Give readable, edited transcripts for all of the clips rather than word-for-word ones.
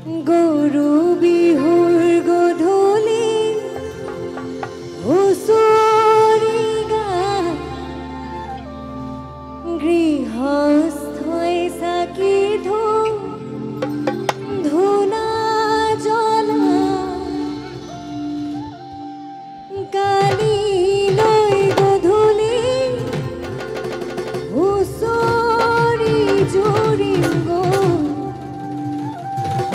গৰু বিহুৰ গধূলি হুঁচৰি গায় গৃহস্থই চাকি ধূনা জ্বলায় কালিলৈ গধূলি হুঁচৰি জুৰিম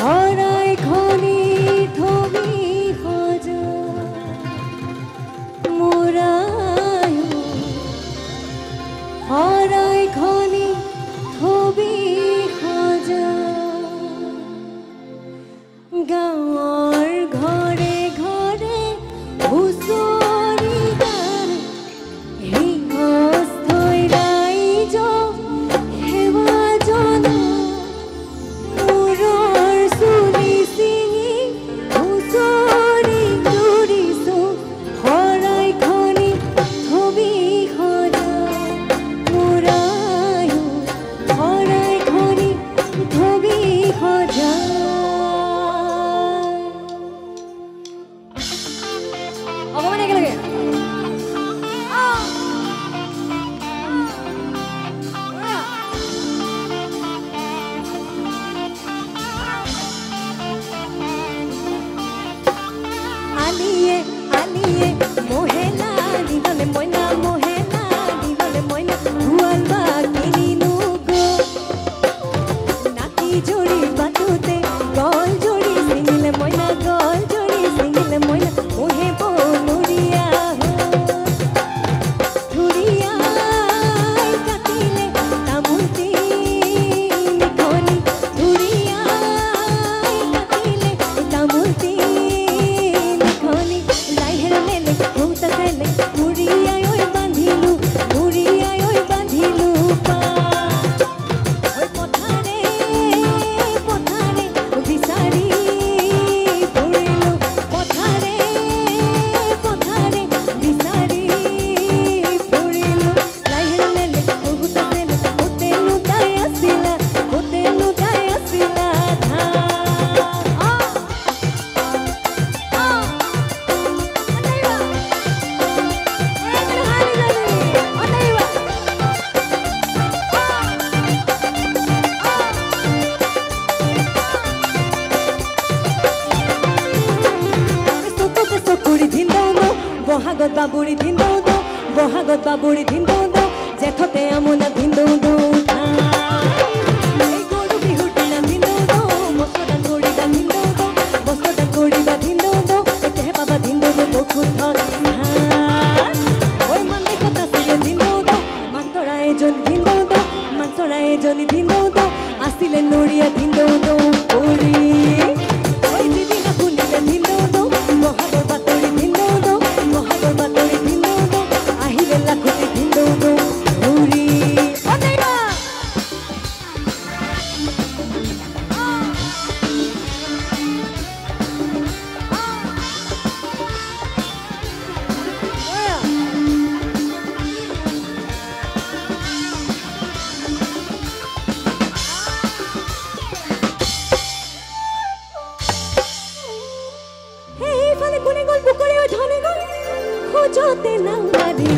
হৰাই খনি থবি সজা মোৰাই হৰাই খনি থবি সজা গাঁৱৰ ঘৰে ঘৰে হুঁচৰি গায় গৃহস্থই ৰাইজ সেৱা জনায় মূৰৰ চুলি ছিঙি হুঁচৰি জুৰিছো শৰাই খনি থবি সজা মোৰাই শৰাই খনি থবি সজা অকমান একেলগে আলিয়ে আলিয়ে মহেলা দিললে মইনা মহেলা দিললে মইনা ধুয়াল বা কিনিনো গো নাতি জড়ি বাটুতে গল জড়ি সিঙিলে মইনা গল জড়ি সিঙিলে মইনা মোহে বনুরিয়া ধুরিয়া কাটিলে তামুতি নিখনি ধুরিয়া কাটিলে তামুতি নিখনি লাইহের মেলে ভৌতা ফেলে মুড়িয়ায় ওই বাঁধিলু মুড়িয়ায় ওই বাঁধিলু পা ওই পথারে পথারে বিচারি ফুৰিলো পথাৰে পথাৰে বিচাৰি ফুৰিলো লাইহেৰ মেলে ভৌতা ফেলে কোতেনো তাই আছিলা ধা বহাগত বাবুৰি ধিন্দৌদৌ বহাগত বাবুৰি ধিন্দৌদৌ জেঠতে আমোলা ধিন্দৌদৌ এই গৰু বিহুৰ দিনা ধিন্দৌদৌ মছলা কৰিবা ধিন্দৌদৌ বছৰটা কৰিবা ধিন্দৌদৌ একেহে পাবা ধিন্দৌদৌ বহুত ঐ মানে কথা আছিলে ধিন্দৌদৌ মাতৰা এজনী ধিন্দৌদৌ মাতৰা এজনী ধিন্দৌদৌ আছিলে নৰিয়া ধিন্দৌদৌ কৰি ঐ যিদিনা শুনিলে ধিন্দৌদৌ বহাগৰ বাতৰি ধিন্দৌদৌ বহাগৰ বাতৰি ধিন্দৌদৌ আহিলে লাখুটি ধিন্দৌদৌ ঘূৰি সেইফালে কোনে গ'ল বুকৰি ধনে গ'ল খোজতে নাংবাৰী